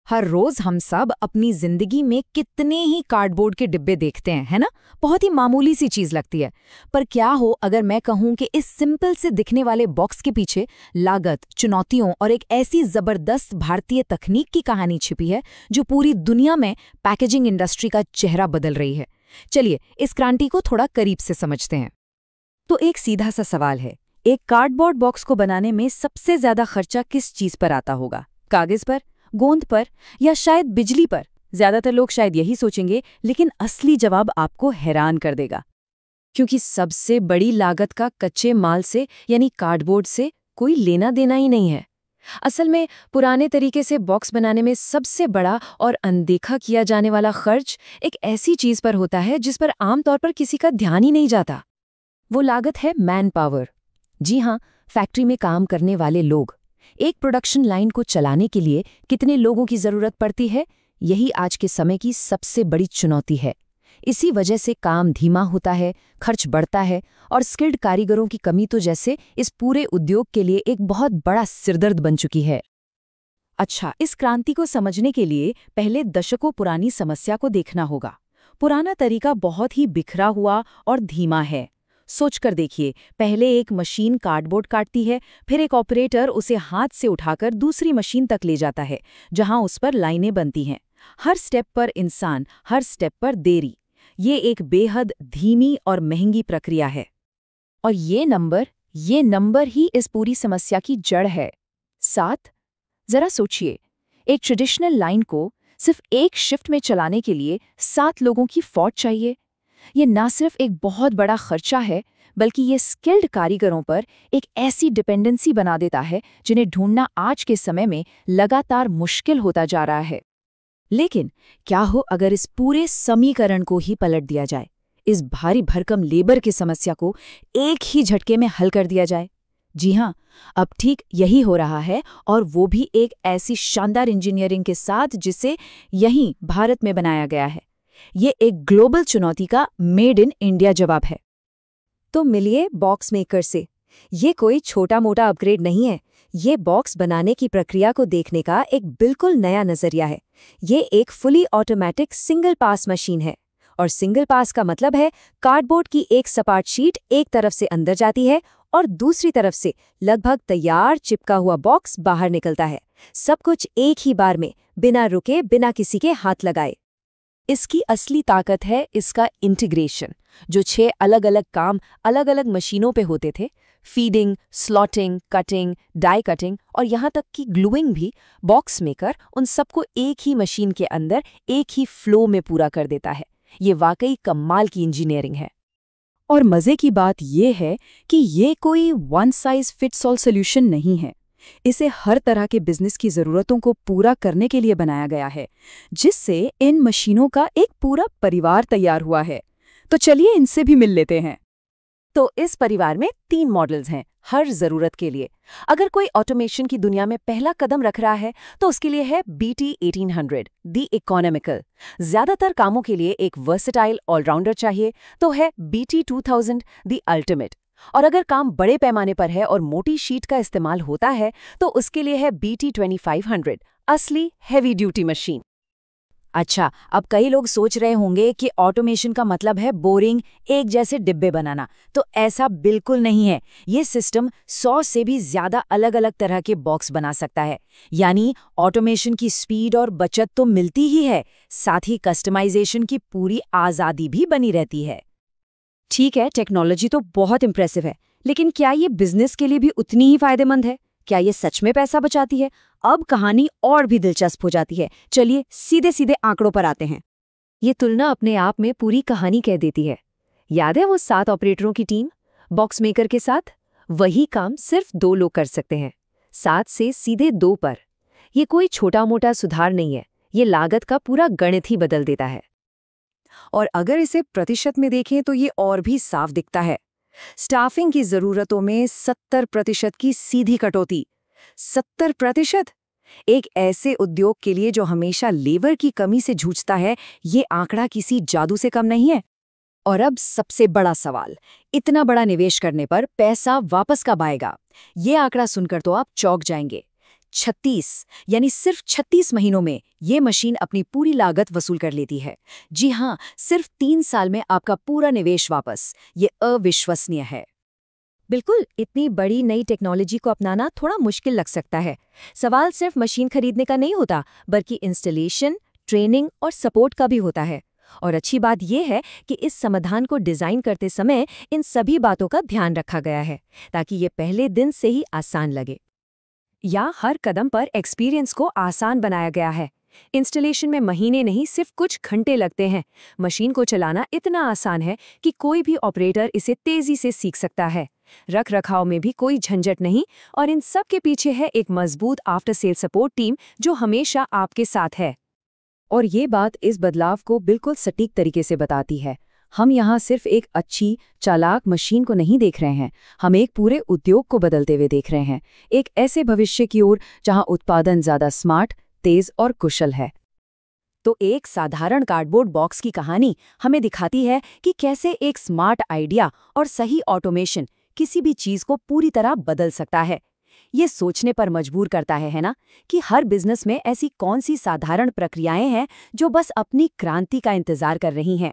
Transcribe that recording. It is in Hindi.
हर रोज हम सब अपनी जिंदगी में कितने ही कार्डबोर्ड के डिब्बे देखते हैं, है ना? बहुत ही मामूली सी चीज लगती है। पर क्या हो अगर मैं कहूं कि इस सिंपल से दिखने वाले बॉक्स के पीछे लागत, चुनौतियों और एक ऐसी जबरदस्त भारतीय तकनीक की कहानी छिपी है जो पूरी दुनिया में पैकेजिंग इंडस्ट्री का चेहरा बदल रही है। चलिए इस क्रांति को थोड़ा करीब से समझते हैं। तो एक सीधा सा सवाल है, एक कार्डबोर्ड बॉक्स को बनाने में सबसे ज्यादा खर्चा किस चीज पर आता होगा? कागज पर, गोंद पर या शायद बिजली पर? ज्यादातर लोग शायद यही सोचेंगे, लेकिन असली जवाब आपको हैरान कर देगा। क्योंकि सबसे बड़ी लागत का कच्चे माल से यानी कार्डबोर्ड से कोई लेना देना ही नहीं है। असल में पुराने तरीके से बॉक्स बनाने में सबसे बड़ा और अनदेखा किया जाने वाला खर्च एक ऐसी चीज पर होता है जिस पर आमतौर पर किसी का ध्यान ही नहीं जाता। वो लागत है मैन पावर। जी हाँ, फैक्ट्री में काम करने वाले लोग। एक प्रोडक्शन लाइन को चलाने के लिए कितने लोगों की जरूरत पड़ती है, यही आज के समय की सबसे बड़ी चुनौती है। इसी वजह से काम धीमा होता है, खर्च बढ़ता है और स्किल्ड कारीगरों की कमी तो जैसे इस पूरे उद्योग के लिए एक बहुत बड़ा सिरदर्द बन चुकी है। अच्छा, इस क्रांति को समझने के लिए पहले दशकों पुरानी समस्या को देखना होगा। पुराना तरीका बहुत ही बिखरा हुआ और धीमा है। सोचकर देखिए, पहले एक मशीन कार्डबोर्ड काटती है, फिर एक ऑपरेटर उसे हाथ से उठाकर दूसरी मशीन तक ले जाता है, जहां उस पर लाइनें बनती हैं। हर स्टेप पर इंसान, हर स्टेप पर देरी। ये एक बेहद धीमी और महंगी प्रक्रिया है। और ये नंबर ही इस पूरी समस्या की जड़ है। 7। जरा सोचिए, एक ट्रेडिशनल लाइन को सिर्फ एक शिफ्ट में चलाने के लिए 7 लोगों की फौज चाहिए। ये ना सिर्फ एक बहुत बड़ा खर्चा है, बल्कि ये स्किल्ड कारीगरों पर एक ऐसी डिपेंडेंसी बना देता है जिन्हें ढूंढना आज के समय में लगातार मुश्किल होता जा रहा है। लेकिन क्या हो अगर इस पूरे समीकरण को ही पलट दिया जाए, इस भारी भरकम लेबर की समस्या को एक ही झटके में हल कर दिया जाए? जी हाँ, अब ठीक यही हो रहा है, और वो भी एक ऐसी शानदार इंजीनियरिंग के साथ जिसे यहीं भारत में बनाया गया है। ये एक ग्लोबल चुनौती का मेड इन इंडिया जवाब है। तो मिलिए बॉक्स मेकर से। ये कोई छोटा मोटा अपग्रेड नहीं है। ये बॉक्स बनाने की प्रक्रिया को देखने का एक बिल्कुल नया नजरिया है। ये एक fully automatic single pass machine है। और सिंगल पास का मतलब है कार्डबोर्ड की एक सपाट शीट एक तरफ से अंदर जाती है और दूसरी तरफ से लगभग तैयार चिपका हुआ बॉक्स बाहर निकलता है। सब कुछ एक ही बार में, बिना रुके, बिना किसी के हाथ लगाए। इसकी असली ताकत है इसका इंटीग्रेशन, जो 6 अलग अलग काम अलग अलग मशीनों पे होते थे। Feeding, slotting, cutting, die cutting और यहाँ तक कि ग्लूइंग भी, बॉक्स मेकर उन सबको एक ही मशीन के अंदर एक ही फ्लो में पूरा कर देता है। ये वाकई कमाल की इंजीनियरिंग है। और मजे की बात यह है कि ये कोई one size fits all solution नहीं है। इसे हर तरह के बिजनेस की जरूरतों को पूरा करने के लिए बनाया गया है, जिससे इन मशीनों का एक पूरा परिवार तैयार हुआ है। तो चलिए इनसे भी मिल लेते हैं। तो इस परिवार में 3 मॉडल्स हैं, हर जरूरत के लिए। अगर कोई ऑटोमेशन की दुनिया में पहला कदम रख रहा है तो उसके लिए है BT 1800, दी इकोनॉमिकल। ज्यादातर कामों के लिए एक वर्सेटाइल ऑलराउंडर चाहिए तो है BT 2000, दी अल्टीमेट। और अगर काम बड़े पैमाने पर है और मोटी शीट का इस्तेमाल होता है तो उसके लिए है BT 2500, असली हैवी ड्यूटी मशीन। अच्छा, अब कई लोग सोच रहे होंगे कि ऑटोमेशन का मतलब है बोरिंग, एक जैसे डिब्बे बनाना। तो ऐसा बिल्कुल नहीं है। ये सिस्टम 100 से भी ज्यादा अलग अलग तरह के बॉक्स बना सकता है। यानी ऑटोमेशन की स्पीड और बचत तो मिलती ही है, साथ ही कस्टमाइजेशन की पूरी आज़ादी भी बनी रहती है। ठीक है, टेक्नोलॉजी तो बहुत इंप्रेसिव है, लेकिन क्या ये बिजनेस के लिए भी उतनी ही फायदेमंद है? क्या ये सच में पैसा बचाती है? अब कहानी और भी दिलचस्प हो जाती है। चलिए सीधे सीधे आंकड़ों पर आते हैं। ये तुलना अपने आप में पूरी कहानी कह देती है। याद है वो 7 ऑपरेटरों की टीम बॉक्स मेकर के साथ? वही काम सिर्फ 2 लोग कर सकते हैं, 7 से सीधे 2 पर। ये कोई छोटा मोटा सुधार नहीं है, ये लागत का पूरा गणित ही बदल देता है। और अगर इसे प्रतिशत में देखें तो ये और भी साफ दिखता है। स्टाफिंग की जरूरतों में 70% की सीधी कटौती। 70%? एक ऐसे उद्योग के लिए जो हमेशा लेबर की कमी से जूझता है, ये आंकड़ा किसी जादू से कम नहीं है। और अब सबसे बड़ा सवाल, इतना बड़ा निवेश करने पर पैसा वापस कब आएगा? ये आंकड़ा सुनकर तो आप चौंक जाएंगे। 36 यानी सिर्फ 36 महीनों में ये मशीन अपनी पूरी लागत वसूल कर लेती है। जी हाँ, सिर्फ 3 साल में आपका पूरा निवेश वापस। ये अविश्वसनीय है। बिल्कुल, इतनी बड़ी नई टेक्नोलॉजी को अपनाना थोड़ा मुश्किल लग सकता है। सवाल सिर्फ मशीन खरीदने का नहीं होता, बल्कि इंस्टॉलेशन, ट्रेनिंग और सपोर्ट का भी होता है। और अच्छी बात यह है कि इस समाधान को डिज़ाइन करते समय इन सभी बातों का ध्यान रखा गया है, ताकि ये पहले दिन से ही आसान लगे। या हर कदम पर एक्सपीरियंस को आसान बनाया गया है। इंस्टॉलेशन में महीने नहीं, सिर्फ कुछ घंटे लगते हैं। मशीन को चलाना इतना आसान है कि कोई भी ऑपरेटर इसे तेजी से सीख सकता है। रख रखाव में भी कोई झंझट नहीं, और इन सब के पीछे है एक मजबूत आफ्टर सेल सपोर्ट टीम जो हमेशा आपके साथ है। और ये बात इस बदलाव को बिल्कुल सटीक तरीके से बताती है। हम यहाँ सिर्फ एक अच्छी, चालाक मशीन को नहीं देख रहे हैं, हम एक पूरे उद्योग को बदलते हुए देख रहे हैं, एक ऐसे भविष्य की ओर जहाँ उत्पादन ज़्यादा स्मार्ट, तेज और कुशल है। तो एक साधारण कार्डबोर्ड बॉक्स की कहानी हमें दिखाती है कि कैसे एक स्मार्ट आइडिया और सही ऑटोमेशन किसी भी चीज़ को पूरी तरह बदल सकता है। ये सोचने पर मजबूर करता है ना, कि हर बिजनेस में ऐसी कौन सी साधारण प्रक्रियाएं हैं जो बस अपनी क्रांति का इंतजार कर रही हैं।